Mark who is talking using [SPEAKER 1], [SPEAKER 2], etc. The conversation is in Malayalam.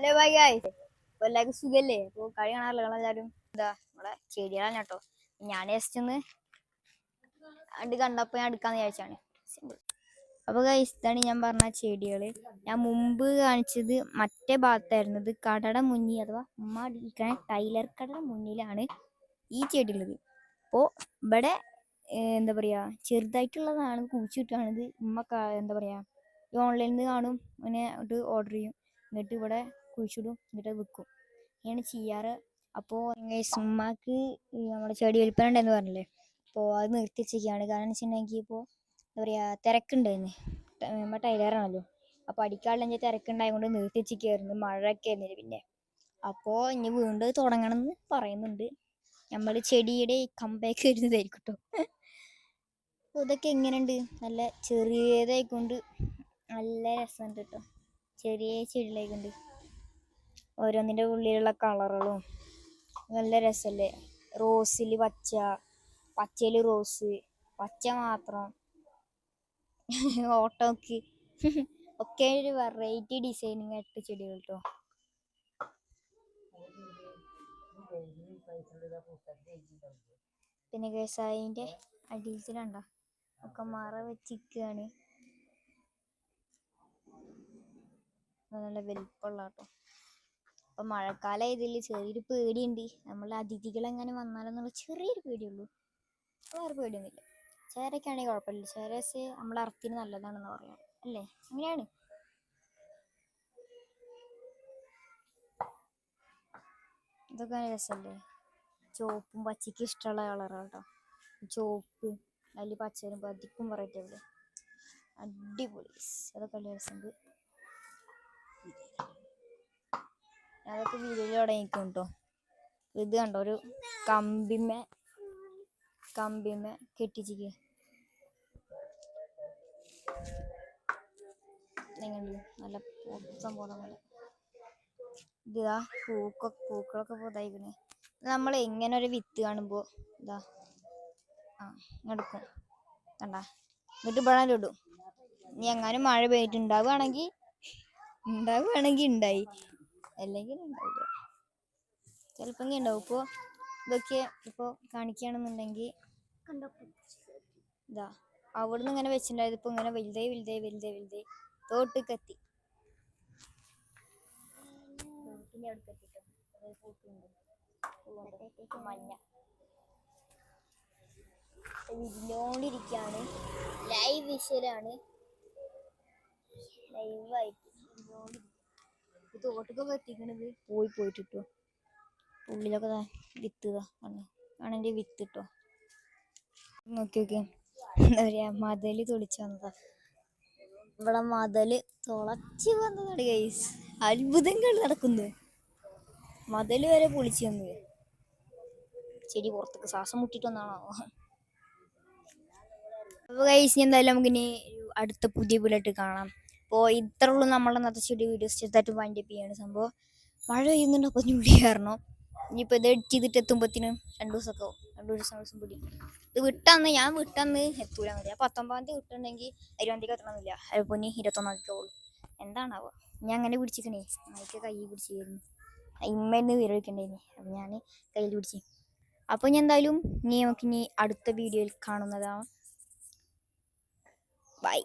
[SPEAKER 1] Hello bye guys. അപ്പോൾ എല്ലാവർക്കും സുഖല്ലേ? അപ്പോൾ കളി കാണാറില്ല എല്ലാവരും. എന്താ നമ്മളെ ചെടികളാണ് കേട്ടോ. ഞാൻ ജസ്റ്റ് ഒന്ന് കണ്ടപ്പോൾ ഞാൻ എടുക്കാന്ന് വിചാരിച്ചാണ്. സിമ്പിൾ. അപ്പോൾ ഗൈസ് ഇതാണ് ഞാൻ പറഞ്ഞ ചെടികൾ. ഞാൻ മുമ്പ് കാണിച്ചത് മറ്റേ ഭാഗത്തായിരുന്നു. ഇത് കടയുടെ മുന്നിൽ അഥവാ ഉമ്മ ഇരിക്കണ ടൈലർ കടയുടെ മുന്നിലാണ് ഈ ചെടി ഉള്ളത്. അപ്പോൾ ഇവിടെ എന്താ പറയുക ചെറുതായിട്ടുള്ളതാണ് കുഴിച്ചിട്ടാണിത്. ഉമ്മ എന്താ പറയുക ഓൺലൈനിൽ നിന്ന് കാണും, അങ്ങനെ ഇത് ഓർഡർ ചെയ്യും, എന്നിട്ട് ഇവിടെ കുഴിച്ചിടും, എന്നിട്ട് വിൽക്കും. ഇങ്ങനെയാണ് ചെയ്യാറ്. അപ്പോൾ ഉമ്മാക്ക് നമ്മുടെ ചെടി വിൽപ്പന ഉണ്ടെന്ന് പറഞ്ഞില്ലേ, അപ്പോൾ അത് നിർത്തിവെച്ചിരിക്കുകയാണ്. കാരണം എന്ന് വെച്ചിട്ടുണ്ടെങ്കിൽ ഇപ്പോൾ എന്താ പറയുക തിരക്കുണ്ടായിരുന്നു. നമ്മൾ ടൈലറാണല്ലോ, അപ്പോൾ അടിക്കാനുള്ള തിരക്കുണ്ടായതുകൊണ്ട് നിർത്തിവെച്ചിരിക്കുകയായിരുന്നു. മഴയൊക്കെ ആയിരുന്നില്ല പിന്നെ. അപ്പോൾ ഇനി വീണ്ടും തുടങ്ങണം എന്ന് പറയുന്നുണ്ട്. നമ്മൾ ചെടിയുടെ കമ്പാക്ക് വരുന്നതായിരിക്കും കേട്ടോ. അപ്പോൾ ഇതൊക്കെ എങ്ങനെയുണ്ട്? നല്ല ചെറിയതായിക്കൊണ്ട് നല്ല രസമുണ്ട് കേട്ടോ. ചെറിയ ചെടികളായിക്കൊണ്ട് ഓരോന്നിൻ്റെ ഉള്ളിലുള്ള കളറുകളും നല്ല രസമല്ലേ. റോസിൽ പച്ച, പച്ചയിൽ റോസ്, പച്ച മാത്രം, ഓട്ടോക്ക് ഒക്കെ ഒരു വെറൈറ്റി ഡിസൈനിങ് ആയിട്ട് ചെടികൾ കേട്ടോ. പിന്നെ കേസായിൻ്റെ അടിയിലുണ്ടോ ഒക്കെ മറ വെച്ചിരിക്കുകയാണ്. നല്ല വലിപ്പമുള്ള കേട്ടോ. അപ്പം മഴക്കാലം ഇതിൽ ചെറിയൊരു പേടിയുണ്ട്. നമ്മൾ അതിഥികൾ എങ്ങനെ വന്നാലെന്നുള്ള ചെറിയൊരു പേടിയുള്ളൂ, വേറെ പേടിയൊന്നുമില്ല. ചേരക്കാണെങ്കിൽ കുഴപ്പമില്ല. ചേരസ് നമ്മളെ അർത്ഥത്തിന് നല്ലതാണെന്ന് പറയാം അല്ലേ, അങ്ങനെയാണ്. ഇതൊക്കെ രസമല്ലേ, ചുവപ്പും പച്ചയ്ക്കും ഇഷ്ടമുള്ള കളറാണ് കേട്ടോ. ചുവപ്പ് അതിൽ പച്ചരും പതിക്കും വെറൈറ്റി അല്ലേ, അടിപൊളി. അതൊക്കെ നല്ല രസമുണ്ട്. അതൊക്കെ വീഡിയോയിൽ തുടങ്ങിക്കും കേട്ടോ. ഇത് കണ്ടോ, ഒരു കമ്പിമേ കെട്ടിച്ചിരിക്കുക. നല്ല പൊത്തം പോലെ പോലെ ഇതാ പൂക്കളൊക്കെ പോതായിക്കണേ. നമ്മൾ എങ്ങനെ ഒരു വിത്ത് കാണുമ്പോൾ ഇതാ എടുക്കും കണ്ട, എന്നിട്ട് ഇവിടെ ഇടും. ഇനി എങ്ങാനും മഴ പെയ്തിട്ടുണ്ടാവുകയാണെങ്കിൽ ഉണ്ടായി, അല്ലെങ്കിൽ ഉണ്ടാവില്ല. ചിലപ്പോൾ ഇങ്ങനെ ഉണ്ടാവും. ഇപ്പോൾ ഇതൊക്കെ ഇപ്പോൾ കാണിക്കുകയാണെന്നുണ്ടെങ്കിൽ ഇതാ അവിടുന്ന് ഇങ്ങനെ വെച്ചിട്ടുണ്ടായത് ഇപ്പോൾ ഇങ്ങനെ വലുതായി തോട്ടിക്കെത്തി. മഞ്ഞ വിരിഞ്ഞോണ്ടിരിക്കുകയാണ്. ലൈവ് വിഷലാണ്, ലൈവായിട്ട് തോട്ടൊക്കെ എത്തിക്കണത് പോയിട്ടിട്ടോ. ഉള്ളിലൊക്കെ വിത്ത് ആണെൻ്റെ വിത്ത് ഇട്ടോ. നോക്കി എന്താ പറയാ, മതല് തുളിച്ചു വന്നതാ. ഇവിടെ മതല് തുളച്ച് വന്നതാണ് ഗൈസ്. അത്ഭുതങ്ങൾ നടക്കുന്നത്. മതല് വരെ പൊളിച്ചു വന്നത്. ചെടി പുറത്തേക്ക് ശ്വാസം മുട്ടിട്ട് വന്നാണോ. അപ്പോൾ ഗൈസ് എന്തായാലും നമുക്കിനി അടുത്ത പുതിയ വീഡിയോയിട്ട് കാണാം. അപ്പോൾ ഇത്ര ഉള്ളൂ നമ്മളെ ഇന്നത്തെ ചെടി വീഡിയോസ്. ചെറുതായിട്ട് വൈൻഡപ്പ് ചെയ്യാണ്. സംഭവം മഴ പെയ്യുന്നുണ്ട്, അപ്പോൾ വിളി കാരണം ഇനിയിപ്പോൾ ഇത് എഡിറ്റ് ചെയ്തിട്ട് എത്തുമ്പോഴത്തേനും 2 ദിവസമൊക്കെ ആവും. 2 ദിവസം പിടി. ഇത് ഞാൻ വിട്ടന്ന് എത്തൂല. ഞാൻ 19-ാം തീയതി വിട്ടുണ്ടെങ്കിൽ 20-ാം തീയതി എത്തണമെന്നില്ല. അതിപ്പോൾ ഇനി 21-ാം തീയതി ആവുള്ളൂ. എന്താണാവോ ഞാൻ അങ്ങനെ പിടിച്ചിക്കണേ. എനിക്ക് കൈ പിടിച്ചിരുന്നു, ഇമ്മന്ന് വിരളിക്കണ്ടേനി, അപ്പം ഞാൻ കയ്യിൽ പിടിച്ച്. അപ്പോൾ ഞാൻ എന്തായാലും നമുക്കിനി അടുത്ത വീഡിയോയിൽ കാണുന്നതാണ്. ബൈ.